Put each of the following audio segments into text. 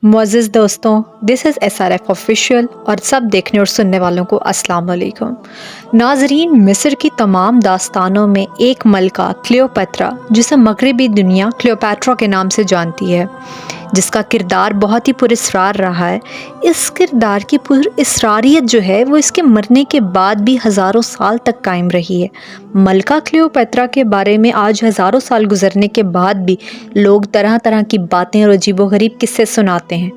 معزز دوستوں، دس از SRF official اور سب دیکھنے اور سننے والوں کو السلام علیکم۔ ناظرین، مصر کی تمام داستانوں میں ایک ملکہ کلیوپاترا، جسے مغربی دنیا کلیوپیٹرا کے نام سے جانتی ہے، جس کا کردار بہت ہی پراسرار رہا ہے۔ اس کردار کی پراسراریت جو ہے وہ اس کے مرنے کے بعد بھی ہزاروں سال تک قائم رہی ہے۔ ملکہ کلیوپیٹرا کے بارے میں آج ہزاروں سال گزرنے کے بعد بھی لوگ طرح طرح کی باتیں اور عجیب و غریب قصے سناتے ہیں،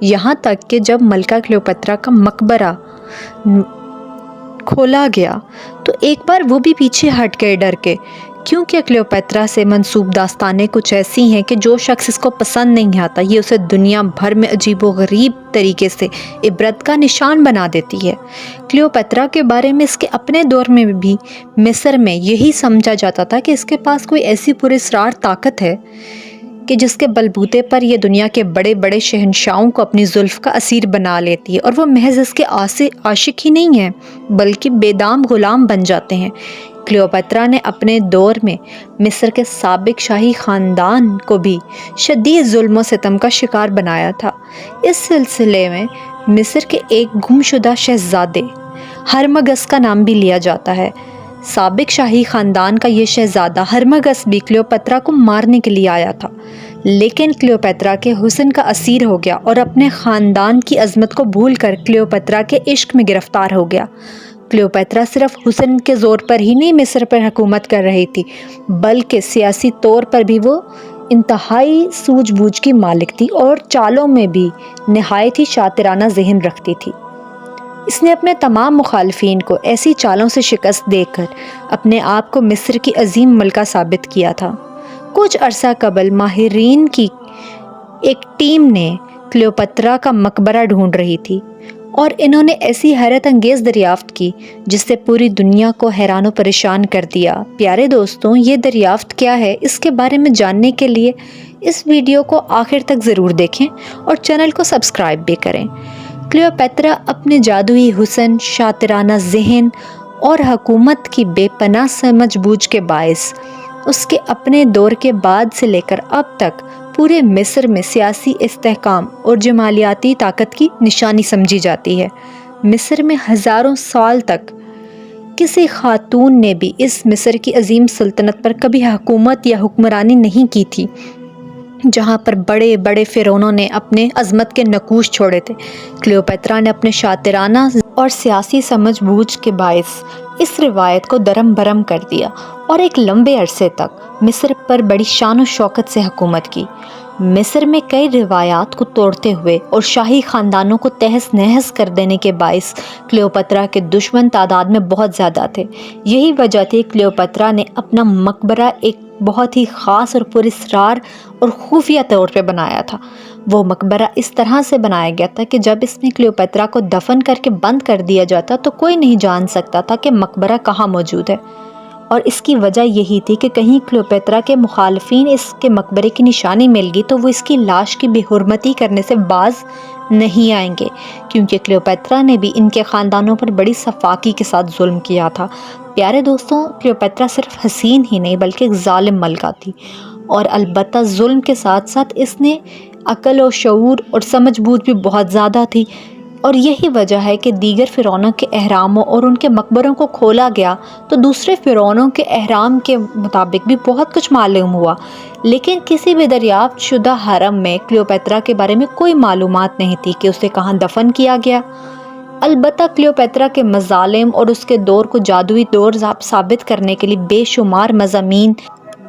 یہاں تک کہ جب ملکہ کلیوپیٹرا کا مقبرہ کھولا گیا تو ایک بار وہ بھی پیچھے ہٹ گئے ڈر کے، کیونکہ کلیوپیٹرا سے منسوب داستانیں کچھ ایسی ہیں کہ جو شخص اس کو پسند نہیں آتا یہ اسے دنیا بھر میں عجیب و غریب طریقے سے عبرت کا نشان بنا دیتی ہے۔ کلیوپیٹرا کے بارے میں اس کے اپنے دور میں بھی مصر میں یہی سمجھا جاتا تھا کہ اس کے پاس کوئی ایسی پراسرار طاقت ہے کہ جس کے بلبوتے پر یہ دنیا کے بڑے بڑے شہنشاہوں کو اپنی زلف کا اسیر بنا لیتی ہے، اور وہ محض اس کے عاشق ہی نہیں ہیں بلکہ بے دام غلام بن جاتے ہیں۔ کلیوپیٹرا نے اپنے دور میں مصر کے سابق شاہی خاندان کو بھی شدید ظلم و ستم کا شکار بنایا تھا۔ اس سلسلے میں مصر کے ایک گمشدہ شہزادے ہرمگس کا نام بھی لیا جاتا ہے۔ سابق شاہی خاندان کا یہ شہزادہ ہرمگس بھی کلیوپیٹرا کو مارنے کے لیے آیا تھا، لیکن کلیوپیٹرا کے حسن کا اسیر ہو گیا اور اپنے خاندان کی عظمت کو بھول کر کلیوپیٹرا کے عشق میں گرفتار ہو گیا۔ کلیوپیٹرا صرف حسن کے زور پر ہی نہیں مصر پر حکومت کر رہی تھی، بلکہ سیاسی طور پر بھی وہ انتہائی سوجھ بوجھ کی مالک تھی اور چالوں میں بھی نہایت ہی شاطرانہ ذہن رکھتی تھی۔ اس نے اپنے تمام مخالفین کو ایسی چالوں سے شکست دے کر اپنے آپ کو مصر کی عظیم ملکہ ثابت کیا تھا۔ کچھ عرصہ قبل ماہرین کی ایک ٹیم نے کلیوپیٹرا کا مقبرہ ڈھونڈ رہی تھی، اور انہوں نے ایسی حیرت انگیز دریافت کی جس سے پوری دنیا کو حیران و پریشان کر دیا۔ پیارے دوستوں، یہ دریافت کیا ہے اس کے بارے میں جاننے کے لیے اس ویڈیو کو آخر تک ضرور دیکھیں اور چینل کو سبسکرائب بھی کریں۔ کلیوپیٹرا اپنے جادوئی حسن، شاطرانہ ذہن اور حکومت کی بے پناہ سمجھ بوجھ کے باعث اس کے اپنے دور کے بعد سے لے کر اب تک پورے مصر میں سیاسی استحکام اور جمالیاتی طاقت کی نشانی سمجھی جاتی ہے۔ مصر میں ہزاروں سال تک کسی خاتون نے بھی اس مصر کی عظیم سلطنت پر کبھی حکومت یا حکمرانی نہیں کی تھی، جہاں پر بڑے بڑے فرعونوں نے اپنے عظمت کے نقوش چھوڑے تھے۔ کلیوپیٹرا نے اپنے شاطرانہ اور سیاسی سمجھ بوجھ کے باعث اس روایت کو درم برم کر دیا اور ایک لمبے عرصے تک مصر پر بڑی شان و شوکت سے حکومت کی۔ مصر میں کئی روایات کو توڑتے ہوئے اور شاہی خاندانوں کو تہس نہس کر دینے کے باعث کلیوپیٹرا کے دشمن تعداد میں بہت زیادہ تھے۔ یہی وجہ تھی کلیوپیٹرا نے اپنا مقبرہ ایک بہت ہی خاص اور پراسرار اور خفیہ طور پہ بنایا تھا۔ وہ مقبرہ اس طرح سے بنایا گیا تھا کہ جب اس میں کلیوپیٹرا کو دفن کر کے بند کر دیا جاتا تو کوئی نہیں جان سکتا تھا کہ مقبرہ کہاں موجود ہے، اور اس کی وجہ یہی تھی کہ کہیں کلیوپیٹرا کے مخالفین اس کے مقبرے کی نشانی مل گئی تو وہ اس کی لاش کی بے حرمتی کرنے سے باز نہیں آئیں گے، کیونکہ کلیوپیٹرا نے بھی ان کے خاندانوں پر بڑی سفاکی کے ساتھ ظلم کیا تھا۔ پیارے دوستوں، کلیوپیٹرا صرف حسین ہی نہیں بلکہ ایک ظالم ملکہ تھی، اور البتہ ظلم کے ساتھ ساتھ اس نے عقل و شعور اور سمجھ بوجھ بھی بہت زیادہ تھی، اور یہی وجہ ہے کہ دیگر فرعونوں کے اہراموں اور ان کے مقبروں کو کھولا گیا تو دوسرے فرعونوں کے اہرام کے مطابق بھی بہت کچھ معلوم ہوا، لیکن کسی بھی دریافت شدہ ہرم میں کلیوپیٹرا کے بارے میں کوئی معلومات نہیں تھی کہ اسے کہاں دفن کیا گیا۔ البتہ کلیوپیٹرا کے مظالم اور اس کے دور کو جادوئی دور ثابت کرنے کے لیے بے شمار مضامین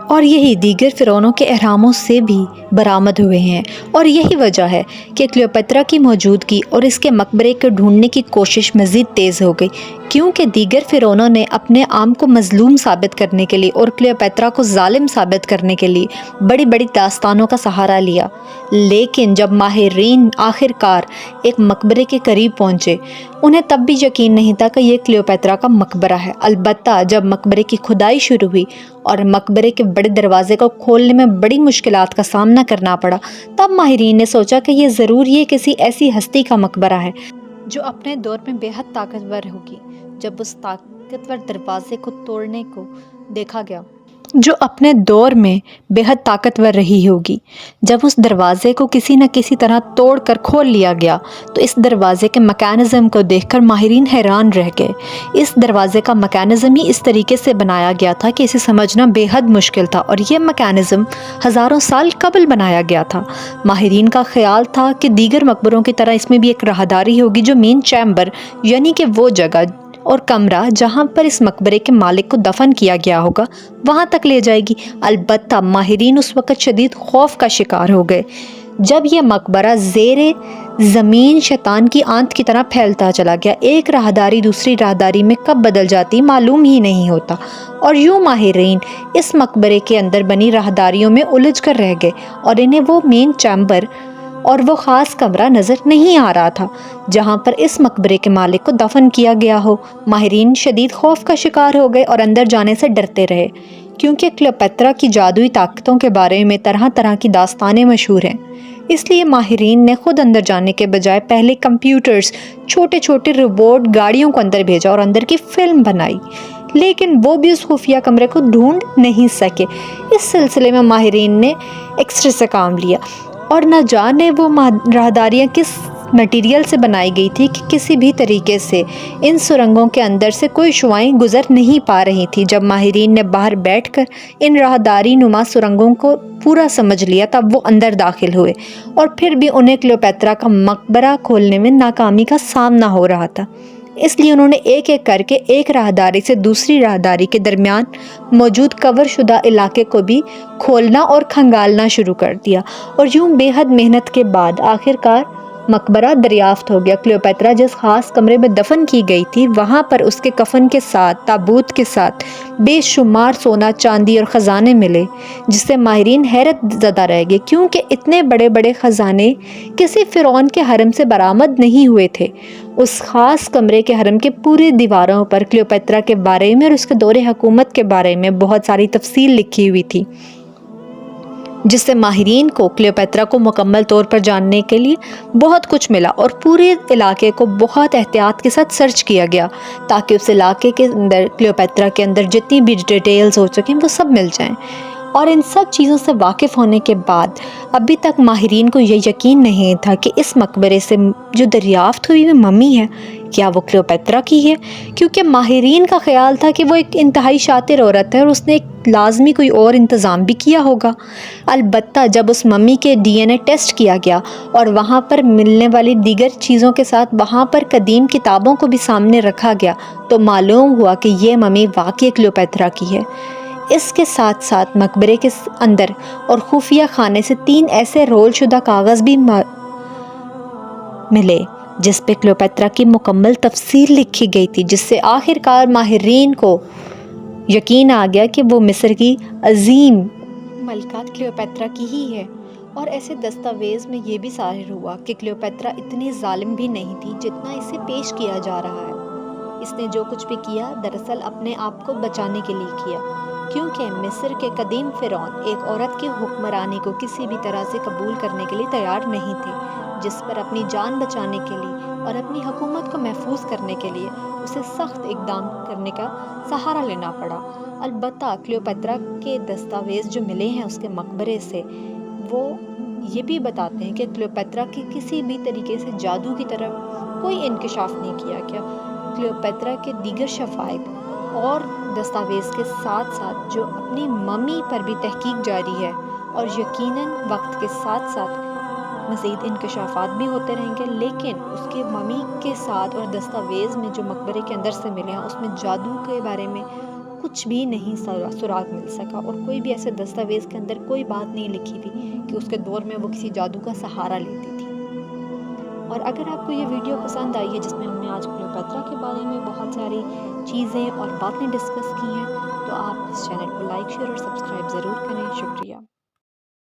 اور یہی دیگر فرعونوں کے اہراموں سے بھی برآمد ہوئے ہیں، اور یہی وجہ ہے کہ کلیوپیٹرا کی موجودگی اور اس کے مقبرے کو ڈھونڈنے کی کوشش مزید تیز ہو گئی، کیونکہ دیگر فرعونوں نے اپنے آپ کو مظلوم ثابت کرنے کے لیے اور کلیوپیٹرا کو ظالم ثابت کرنے کے لیے بڑی بڑی داستانوں کا سہارا لیا۔ لیکن جب ماہرین آخر کار ایک مقبرے کے قریب پہنچے، انہیں تب بھی یقین نہیں تھا کہ یہ کلیوپیٹرا کا مقبرہ ہے۔ البتہ جب مقبرے کی کھدائی شروع ہوئی اور مقبرے کے بڑے دروازے کو کھولنے میں بڑی مشکلات کا سامنا کرنا پڑا، تب ماہرین نے سوچا کہ یہ ضرور یہ کسی ایسی ہستی کا مقبرہ ہے جو اپنے دور میں بے حد طاقتور ہوگی۔ جب اس طاقتور دروازے کو توڑنے کو دیکھا گیا جو اپنے دور میں بے حد طاقتور رہی ہوگی۔ جب اس دروازے کو کسی نہ کسی طرح توڑ کر کھول لیا گیا تو اس دروازے کے میکانزم کو دیکھ کر ماہرین حیران رہ گئے۔ اس دروازے کا میکانزم ہی اس طریقے سے بنایا گیا تھا کہ اسے سمجھنا بے حد مشکل تھا، اور یہ میکانزم ہزاروں سال قبل بنایا گیا تھا۔ ماہرین کا خیال تھا کہ دیگر مقبروں کی طرح اس میں بھی ایک راہداری ہوگی جو مین چیمبر، یعنی کہ وہ جگہ اور کمرہ جہاں پر اس مقبرے کے مالک کو دفن کیا گیا ہوگا، وہاں تک لے جائے گی۔ البتہ ماہرین اس وقت شدید خوف کا شکار ہو گئے جب یہ مقبرہ زیر زمین شیطان کی آنت کی طرح پھیلتا چلا گیا۔ ایک راہداری دوسری راہداری میں کب بدل جاتی معلوم ہی نہیں ہوتا، اور یوں ماہرین اس مقبرے کے اندر بنی راہداریوں میں الجھ کر رہ گئے، اور انہیں وہ مین چیمبر اور وہ خاص کمرہ نظر نہیں آ رہا تھا جہاں پر اس مقبرے کے مالک کو دفن کیا گیا ہو۔ ماہرین شدید خوف کا شکار ہو گئے اور اندر جانے سے ڈرتے رہے، کیونکہ کلیوپیٹرا کی جادوئی طاقتوں کے بارے میں طرح طرح کی داستانیں مشہور ہیں۔ اس لیے ماہرین نے خود اندر جانے کے بجائے پہلے کمپیوٹرز، چھوٹے چھوٹے روبوٹ گاڑیوں کو اندر بھیجا اور اندر کی فلم بنائی، لیکن وہ بھی اس خفیہ کمرے کو ڈھونڈ نہیں سکے۔ اس سلسلے میں ماہرین نے ایکس رے سے کام لیا، اور نہ جانے وہ راہداریاں کس مٹیریل سے بنائی گئی تھی کہ کسی بھی طریقے سے ان سرنگوں کے اندر سے کوئی شعاعیں گزر نہیں پا رہی تھی۔ جب ماہرین نے باہر بیٹھ کر ان راہداری نما سرنگوں کو پورا سمجھ لیا تب وہ اندر داخل ہوئے، اور پھر بھی انہیں کلیوپیٹرا کا مقبرہ کھولنے میں ناکامی کا سامنا ہو رہا تھا۔ اس لیے انہوں نے ایک ایک کر کے ایک راہداری سے دوسری راہداری کے درمیان موجود کور شدہ علاقے کو بھی کھولنا اور کھنگالنا شروع کر دیا، اور یوں بے حد محنت کے بعد آخر کار مقبرہ دریافت ہو گیا۔ کلیوپیٹرا جس خاص کمرے میں دفن کی گئی تھی وہاں پر اس کے کفن کے ساتھ، تابوت کے ساتھ بے شمار سونا، چاندی اور خزانے ملے، جس سے ماہرین حیرت زدہ رہ گئے، کیونکہ اتنے بڑے بڑے خزانے کسی فرعون کے حرم سے برآمد نہیں ہوئے تھے۔ اس خاص کمرے کے حرم کے پوری دیواروں پر کلیوپیٹرا کے بارے میں اور اس کے دور حکومت کے بارے میں بہت ساری تفصیل لکھی ہوئی تھی، جس سے ماہرین کو کلیوپیٹرا کو مکمل طور پر جاننے کے لیے بہت کچھ ملا، اور پورے علاقے کو بہت احتیاط کے ساتھ سرچ کیا گیا تاکہ اس علاقے کے اندر، کلیوپیٹرا کے اندر جتنی بھی ڈیٹیلز ہو سکیں وہ سب مل جائیں۔ اور ان سب چیزوں سے واقف ہونے کے بعد ابھی تک ماہرین کو یہ یقین نہیں تھا کہ اس مقبرے سے جو دریافت ہوئی ہوئی ممی ہے کیا وہ کلیوپیٹرا کی ہے، کیونکہ ماہرین کا خیال تھا کہ وہ ایک انتہائی شاطر عورت ہے اور اس نے ایک لازمی کوئی اور انتظام بھی کیا ہوگا۔ البتہ جب اس ممی کے ڈی این اے ٹیسٹ کیا گیا اور وہاں پر ملنے والی دیگر چیزوں کے ساتھ وہاں پر قدیم کتابوں کو بھی سامنے رکھا گیا تو معلوم ہوا کہ یہ ممی واقعی کلیوپیٹرا کی ہے۔ اس کے ساتھ ساتھ مقبرے کے اندر اور خفیہ خانے سے 3 ایسے رول شدہ کاغذ بھی ملے جس پہ کلیوپیٹرا کی مکمل تفصیل لکھی گئی تھی، جس سے آخر کار ماہرین کو یقین آ گیا کہ وہ مصر کی عظیم ملکہ کلیوپیٹرا کی ہی ہے۔ اور ایسے دستاویز میں یہ بھی ظاہر ہوا کہ کلیوپیٹرا اتنی ظالم بھی نہیں تھی جتنا اسے پیش کیا جا رہا ہے۔ اس نے جو کچھ بھی کیا دراصل اپنے آپ کو بچانے کے لیے کیا، کیونکہ مصر کے قدیم فرعون ایک عورت کی حکمرانی کو کسی بھی طرح سے قبول کرنے کے لیے تیار نہیں تھے، جس پر اپنی جان بچانے کے لیے اور اپنی حکومت کو محفوظ کرنے کے لیے اسے سخت اقدام کرنے کا سہارا لینا پڑا۔ البتہ کلیوپیٹرا کے دستاویز جو ملے ہیں اس کے مقبرے سے، وہ یہ بھی بتاتے ہیں کہ کلیوپیٹرا کی کسی بھی طریقے سے جادو کی طرف کوئی انکشاف نہیں کیا گیا۔ کلیوپیٹرا کے دیگر شفائق اور دستاویز کے ساتھ ساتھ جو اپنی ممی پر بھی تحقیق جاری ہے، اور یقیناً وقت کے ساتھ ساتھ مزید انکشافات بھی ہوتے رہیں گے، لیکن اس کے ممی کے ساتھ اور دستاویز میں جو مقبرے کے اندر سے ملے ہیں اس میں جادو کے بارے میں کچھ بھی نہیں سراغ مل سکا، اور کوئی بھی ایسے دستاویز کے اندر کوئی بات نہیں لکھی تھی کہ اس کے دور میں وہ کسی جادو کا سہارا لیتی تھی۔ اور اگر آپ کو یہ ویڈیو پسند آئی ہے جس میں ہم نے آج کلیوپیٹرا کے بارے میں بہت ساری چیزیں اور باتیں ڈسکس کی ہیں، تو آپ اس چینل کو لائک، شیئر اور سبسکرائب ضرور کریں۔ شکریہ۔